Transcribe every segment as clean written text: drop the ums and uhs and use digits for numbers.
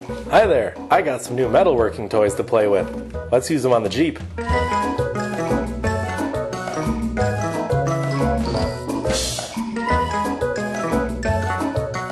Hi there, I got some new metalworking toys to play with. Let's use them on the Jeep.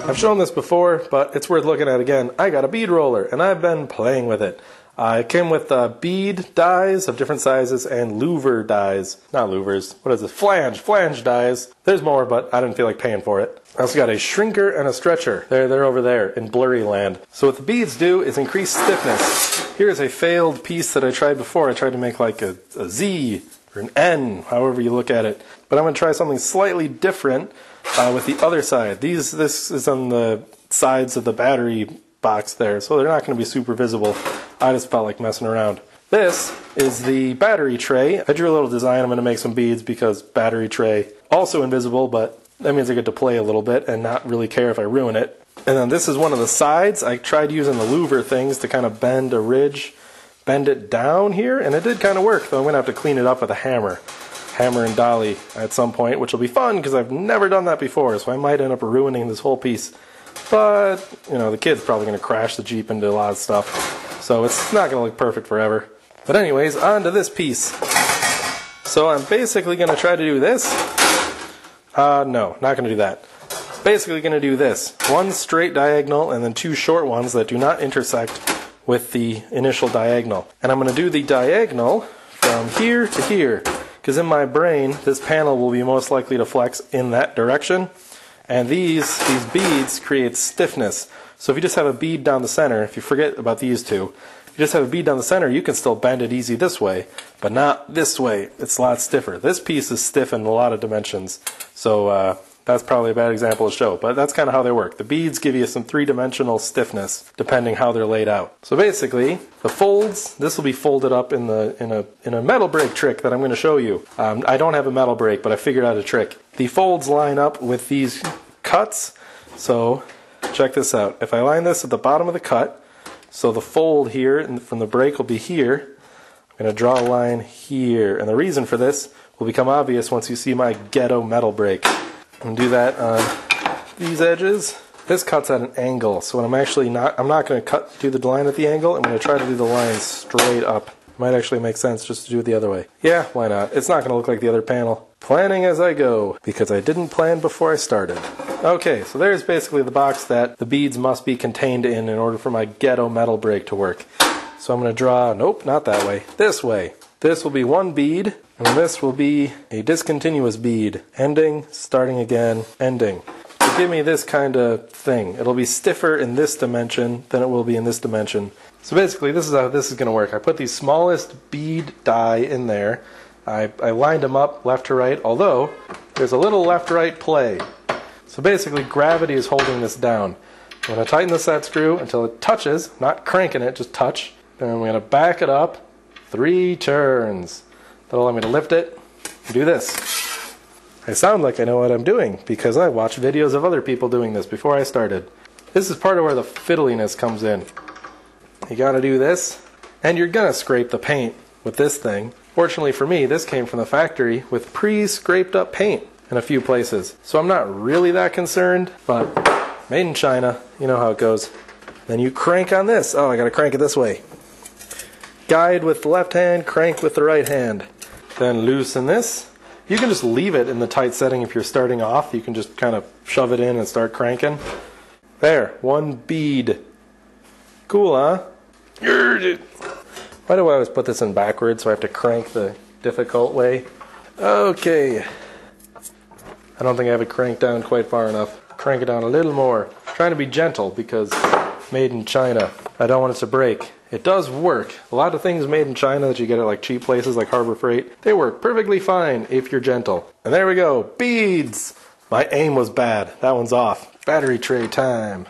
I've shown this before, but it's worth looking at again. I got a bead roller, and I've been playing with it. It came with bead dies of different sizes and louver dies. Not louvers, what is this? Flange dies. There's more, but I didn't feel like paying for it. I also got a shrinker and a stretcher. They're over there in blurry land. So what the beads do is increase stiffness. Here's a failed piece that I tried before. I tried to make like a Z or an N, however you look at it. But I'm going to try something slightly different with the other side. This is on the sides of the battery box there, so they're not going to be super visible. I just felt like messing around. This is the battery tray. I drew a little design. I'm going to make some beads because battery tray, also invisible, but that means I get to play a little bit and not really care if I ruin it. And then this is one of the sides. I tried using the louver things to kind of bend a ridge, bend it down here, and it did kind of work, though I'm going to have to clean it up with a hammer and dolly at some point, which will be fun because I've never done that before, so I might end up ruining this whole piece. But, you know, the kid's probably going to crash the Jeep into a lot of stuff, so it's not going to look perfect forever. But anyways, on to this piece. So I'm basically going to try to do this. No, not going to do that. Basically going to do this. One straight diagonal and then two short ones that do not intersect with the initial diagonal. And I'm going to do the diagonal from here to here, because in my brain, this panel will be most likely to flex in that direction. And these beads create stiffness. So if you just have a bead down the center, if you forget about these two, if you just have a bead down the center, you can still bend it easy this way, but not this way. It's a lot stiffer. This piece is stiff in a lot of dimensions. So that's probably a bad example to show, but that's kind of how they work. The beads give you some three-dimensional stiffness depending how they're laid out. So basically, the folds, this will be folded up in a metal brake trick that I'm going to show you. I don't have a metal brake, but I figured out a trick. The folds line up with these cuts. So check this out. If I line this at the bottom of the cut, so the fold here from the brake will be here, I'm going to draw a line here. And the reason for this will become obvious once you see my ghetto metal brake. I'm going to do that on these edges. This cuts at an angle, so I'm not going to do the line at the angle. I'm going to try to do the line straight up. Might actually make sense just to do it the other way. Yeah, why not? It's not going to look like the other panel. Planning as I go, because I didn't plan before I started. Okay, so there's basically the box that the beads must be contained in order for my ghetto metal brake to work. So I'm going to draw, nope, not that way, this way. This will be one bead, and this will be a discontinuous bead. Ending, starting again, ending. So give me this kind of thing. It'll be stiffer in this dimension than it will be in this dimension. So basically, this is how this is going to work. I put the smallest bead die in there. I lined them up left to right, although there's a little left-right play. So basically, gravity is holding this down. I'm going to tighten the set screw until it touches, not cranking it, just touch. Then I'm going to back it up 3 turns. That'll allow me to lift it and do this. I sound like I know what I'm doing because I watched videos of other people doing this before I started. This is part of where the fiddliness comes in. You gotta do this, and you're gonna scrape the paint with this thing. Fortunately for me, this came from the factory with pre-scraped up paint in a few places. So I'm not really that concerned, but made in China, you know how it goes. Then you crank on this. Oh, I gotta crank it this way. Guide with the left hand, crank with the right hand. Then loosen this. You can just leave it in the tight setting if you're starting off. You can just kind of shove it in and start cranking. There, one bead. Cool, huh? Why do I always put this in backwards so I have to crank the difficult way? Okay. I don't think I have it cranked down quite far enough. Crank it down a little more. I'm trying to be gentle because made in China. I don't want it to break. It does work. A lot of things made in China that you get at like cheap places like Harbor Freight, they work perfectly fine if you're gentle. And there we go. Beads! My aim was bad. That one's off. Battery tray time.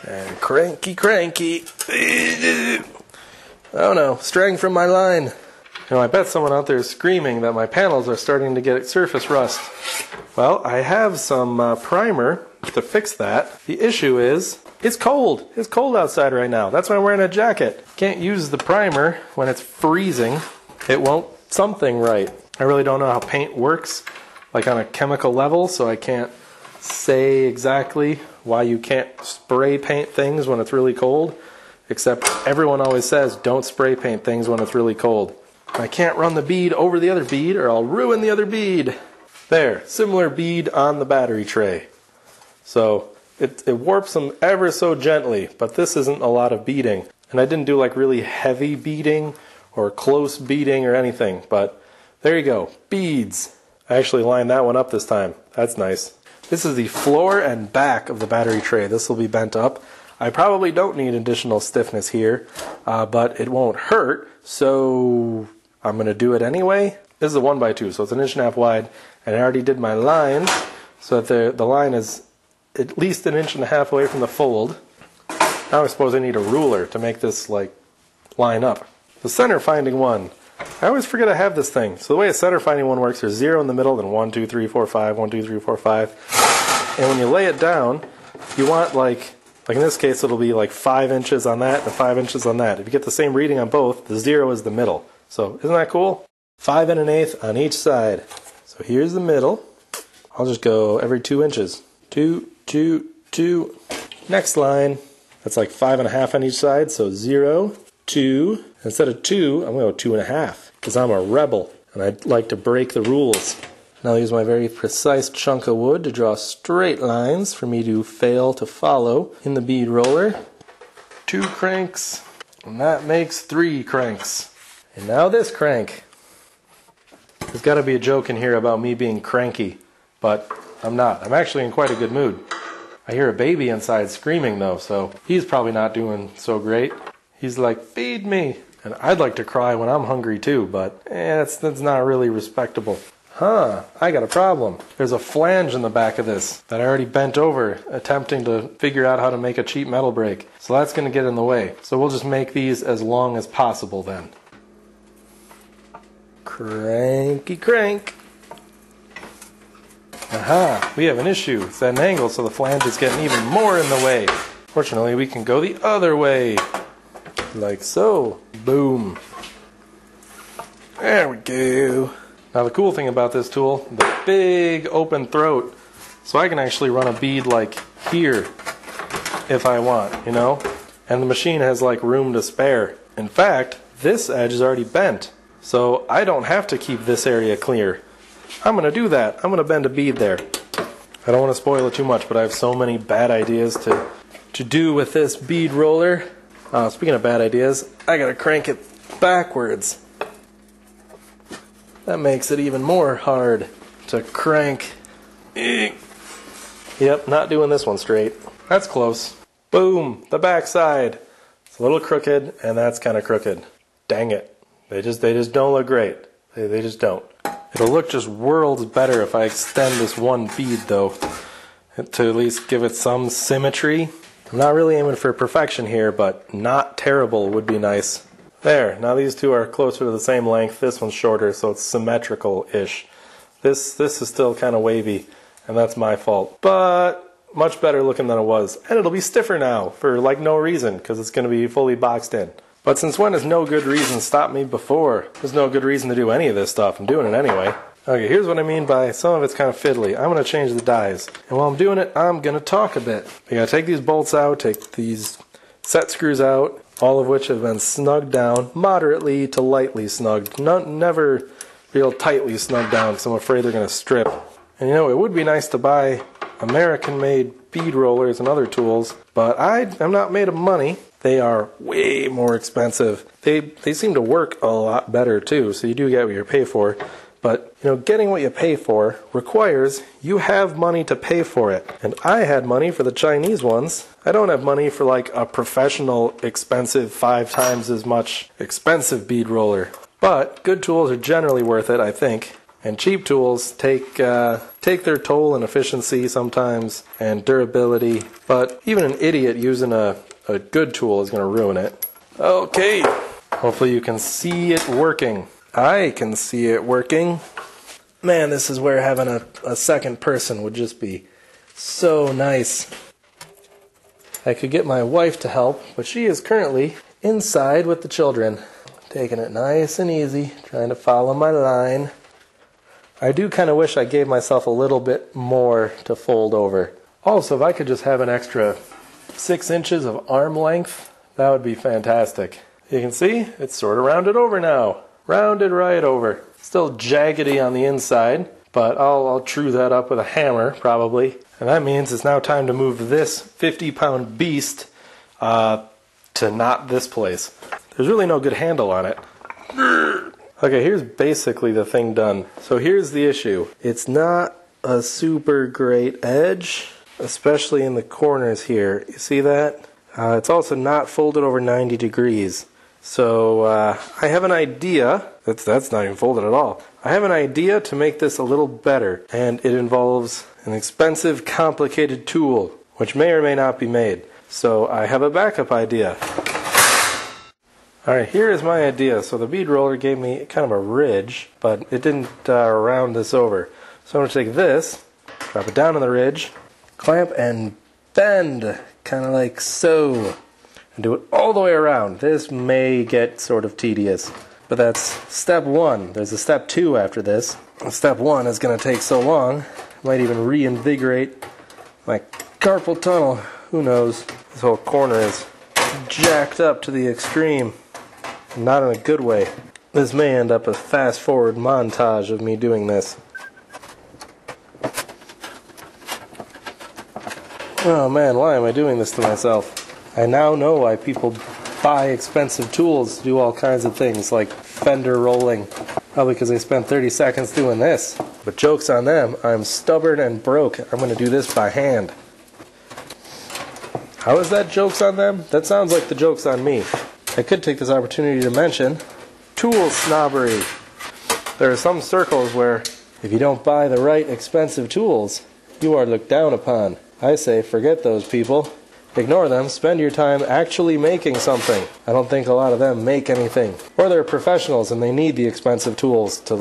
And cranky. Oh no, straying from my line. You know, I bet someone out there is screaming that my panels are starting to get surface rust. Well, I have some primer to fix that. The issue is, it's cold. It's cold outside right now. That's why I'm wearing a jacket. Can't use the primer when it's freezing. It won't something right. I really don't know how paint works, like on a chemical level, so I can't say exactly why you can't spray paint things when it's really cold. except everyone always says don't spray paint things when it's really cold. I can't run the bead over the other bead or I'll ruin the other bead. There, similar bead on the battery tray. So it warps them ever so gently, but this isn't a lot of beading. And I didn't do like really heavy beading or close beading or anything, but there you go, beads. I actually lined that one up this time. That's nice. This is the floor and back of the battery tray. This will be bent up. I probably don't need additional stiffness here, but it won't hurt, so I'm going to do it anyway. This is a 1x2, so it's 1.5 inches wide, and I already did my lines so that the line is at least 1.5 inches away from the fold. Now I suppose I need a ruler to make this like line up. The center finding one. I always forget I have this thing. So the way a center finding one works, there's 0 in the middle, then 1, 2, 3, 4, 5, 1, 2, 3, 4, 5. And when you lay it down, you want like in this case it'll be like 5 inches on that and 5 inches on that. If you get the same reading on both, the 0 is the middle. So isn't that cool? 5 1/8 on each side. So here's the middle. I'll just go every 2 inches. 2, 2, 2. Next line. That's like 5.5 on each side. So 0, 2. Instead of 2, I'm going to go 2.5 because I'm a rebel and I'd like to break the rules. Now I'll use my very precise chunk of wood to draw straight lines for me to fail to follow in the bead roller. 2 cranks, and that makes 3 cranks. And now this crank. There's got to be a joke in here about me being cranky, but I'm not. I'm actually in quite a good mood. I hear a baby inside screaming though, so he's probably not doing so great. He's like, feed me. And I'd like to cry when I'm hungry too, but that's not really respectable. Huh, I got a problem. There's a flange in the back of this that I already bent over attempting to figure out how to make a cheap metal brake. So that's going to get in the way. So we'll just make these as long as possible then. Cranky crank. Aha, we have an issue. It's at an angle, so the flange is getting even more in the way. Fortunately, we can go the other way. Like so. Boom. There we go. Now the cool thing about this tool, the big open throat, so I can actually run a bead like here if I want, you know? And the machine has like room to spare. In fact, this edge is already bent, so I don't have to keep this area clear. I'm going to do that. I'm going to bend a bead there. I don't want to spoil it too much, but I have so many bad ideas to do with this bead roller. Speaking of bad ideas, I gotta crank it backwards. That makes it even more hard to crank. Yep, not doing this one straight. That's close. Boom, the back side. It's a little crooked, and that's kind of crooked. Dang it. They just don't look great. They just don't. It'll look just worlds better if I extend this one bead though, to at least give it some symmetry. I'm not really aiming for perfection here, but not terrible would be nice. There, now these two are closer to the same length. This one's shorter, so it's symmetrical-ish. This is still kind of wavy, and that's my fault. But much better looking than it was. And it'll be stiffer now, for like no reason, because it's going to be fully boxed in. But since when has no good reason stopped me before? There's no good reason to do any of this stuff. I'm doing it anyway. Okay, here's what I mean by some of it's kind of fiddly. I'm going to change the dies. And while I'm doing it, I'm going to talk a bit. I got to take these bolts out, take these set screws out, all of which have been snugged down, moderately to lightly snugged. Never real tightly snugged down, because I'm afraid they're going to strip. And you know, it would be nice to buy American-made bead rollers and other tools, but I'm not made of money. They are way more expensive. They seem to work a lot better too, so you do get what you pay for. But, you know, getting what you pay for requires you have money to pay for it. And I had money for the Chinese ones. I don't have money for like a professional, expensive, 5 times as much expensive bead roller. But good tools are generally worth it, I think. And cheap tools take their toll in efficiency sometimes and durability. But even an idiot using a good tool is going to ruin it. Okay, hopefully you can see it working. I can see it working. Man, this is where having a second person would just be so nice. I could get my wife to help, but she is currently inside with the children. Taking it nice and easy, trying to follow my line. I do kind of wish I gave myself a little bit more to fold over. Also, if I could just have an extra 6 inches of arm length, That would be fantastic. You can see it's sort of rounded over now. Rounded right over. Still jaggedy on the inside, but I'll true that up with a hammer probably. And that means it's now time to move this 50-pound beast to not this place. There's really no good handle on it. Okay, here's basically the thing done. So here's the issue. It's not a super great edge, especially in the corners here. You see that? It's also not folded over 90 degrees. So I have an idea. That's not even folded at all. I have an idea to make this a little better, and it involves an expensive, complicated tool, which may or may not be made. So I have a backup idea. Alright, here is my idea. So the bead roller gave me kind of a ridge, but it didn't round this over. So I'm going to take this, drop it down on the ridge, clamp and bend, kind of like so, and do it all the way around. This may get sort of tedious, but that's step one. There's a step two after this. Step one is going to take so long, might even reinvigorate my carpal tunnel. Who knows? This whole corner is jacked up to the extreme. Not in a good way. This may end up a fast-forward montage of me doing this. Oh man, why am I doing this to myself? I now know why people buy expensive tools to do all kinds of things, like fender rolling. Probably because they spent 30 seconds doing this. But joke's on them, I'm stubborn and broke. I'm going to do this by hand. How is that joke's on them? That sounds like the joke's on me. I could take this opportunity to mention tool snobbery. There are some circles where if you don't buy the right expensive tools, you are looked down upon. I say forget those people. Ignore them. Spend your time actually making something. I don't think a lot of them make anything. Or they're professionals and they need the expensive tools to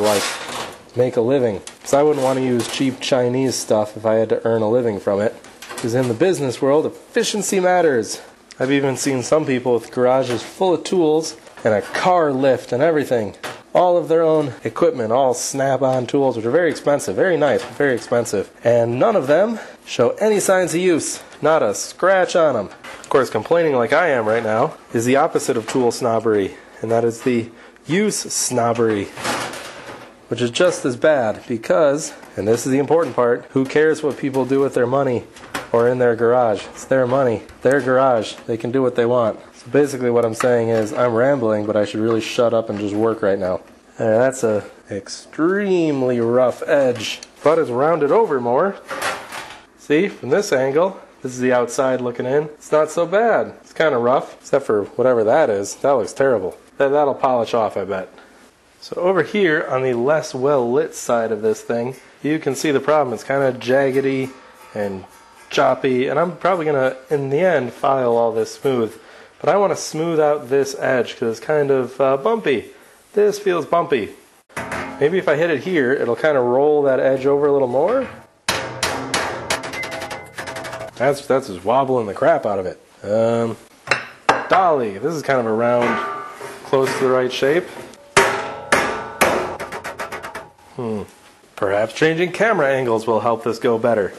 make a living. Because I wouldn't want to use cheap Chinese stuff if I had to earn a living from it. Because in the business world, efficiency matters. I've even seen some people with garages full of tools and a car lift and everything. All of their own equipment, all snap-on tools, which are very expensive, very nice, but very expensive. And none of them show any signs of use. Not a scratch on them. Of course, complaining like I am right now is the opposite of tool snobbery, and that is the use snobbery, which is just as bad because, and this is the important part, who cares what people do with their money or in their garage? It's their money, their garage. They can do what they want. So basically what I'm saying is I'm rambling, but I should really shut up and just work right now. That's a extremely rough edge, but it's rounded over more. See, from this angle, this is the outside looking in. It's not so bad. It's kind of rough, except for whatever that is. That looks terrible. That'll polish off, I bet. So over here on the less well-lit side of this thing, you can see the problem. It's kind of jaggedy and choppy, and I'm probably going to, in the end, file all this smooth. But I want to smooth out this edge because it's kind of bumpy. This feels bumpy. Maybe if I hit it here, it'll kind of roll that edge over a little more. That's just wobbling the crap out of it. Dolly. This is kind of a round, close to the right shape. Perhaps changing camera angles will help this go better.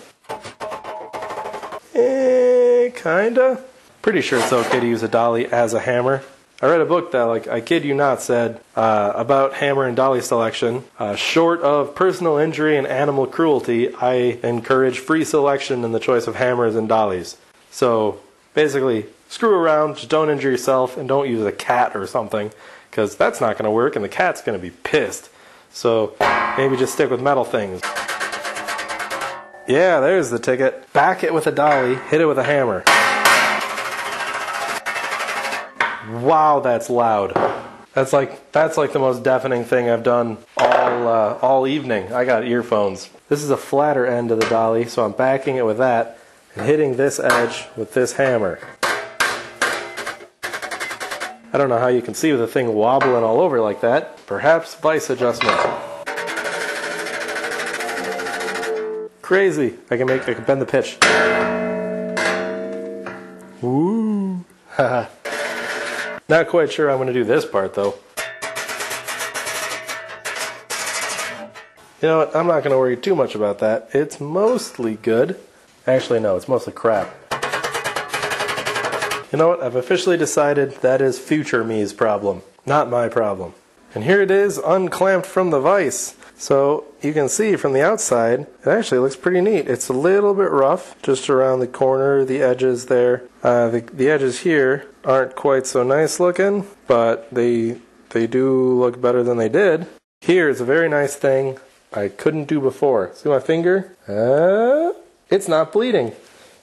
Kinda. Pretty sure it's okay to use a dolly as a hammer. I read a book that, I kid you not, said about hammer and dolly selection, short of personal injury and animal cruelty, I encourage free selection in the choice of hammers and dollies. So, basically, screw around, just don't injure yourself, and don't use a cat or something, because that's not going to work, and the cat's going to be pissed. So, maybe just stick with metal things. Yeah, there's the ticket. Back it with a dolly, hit it with a hammer. Wow, that's loud. That's like the most deafening thing I've done all evening. I got earphones. This is a flatter end of the dolly, so I'm backing it with that and hitting this edge with this hammer. I don't know how you can see with the thing wobbling all over like that. Perhaps vice adjustment. Crazy. I can bend the pitch. Woo. Haha. Not quite sure I'm going to do this part, though. You know what? I'm not going to worry too much about that. It's mostly good. Actually, no, it's mostly crap. You know what? I've officially decided that is future me's problem, not my problem. And here it is, unclamped from the vise. So you can see from the outside, it actually looks pretty neat. It's a little bit rough, just around the corner, the edges there. The edges here aren't quite so nice looking, but they do look better than they did. Here is a very nice thing I couldn't do before. See my finger? It's not bleeding.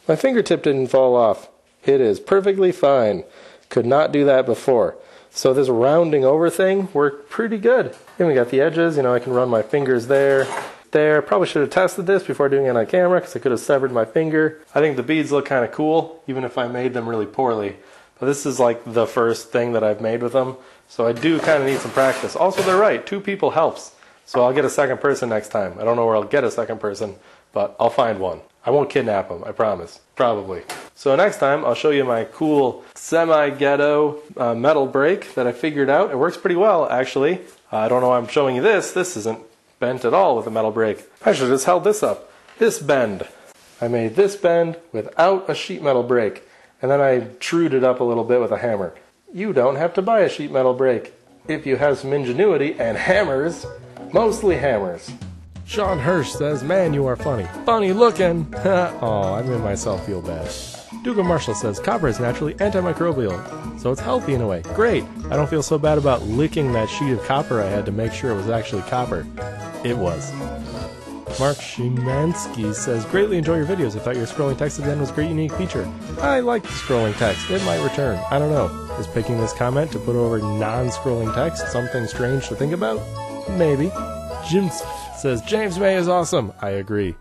My fingertip didn't fall off. It is perfectly fine. Could not do that before. So this rounding over thing worked pretty good. Then we got the edges, I can run my fingers there. Probably should have tested this before doing it on camera because I could have severed my finger. I think the beads look kind of cool, even if I made them really poorly. But this is like the first thing that I've made with them, so I do kind of need some practice. Also, they're right, 2 people helps. So I'll get a second person next time. I don't know where I'll get a second person, but I'll find one. I won't kidnap them, I promise. Probably. So next time, I'll show you my cool semi-ghetto metal brake that I figured out. It works pretty well, actually. I don't know why I'm showing you this. This isn't bent at all with a metal brake. I should have just held this up. This bend. I made this bend without a sheet metal brake. And then I trued it up a little bit with a hammer. You don't have to buy a sheet metal brake if you have some ingenuity and hammers. Mostly hammers. Sean Hirsch says, man, you are funny. Funny looking. Oh, I made myself feel bad. Dugan Marshall says, copper is naturally antimicrobial, so it's healthy in a way. Great. I don't feel so bad about licking that sheet of copper I had to make sure it was actually copper. It was. Mark Szymanski says, greatly enjoy your videos. I thought your scrolling text at the end was a great unique feature. I like the scrolling text. It might return. I don't know. Is picking this comment to put over non-scrolling text something strange to think about? Maybe. Jim says, James May is awesome. I agree.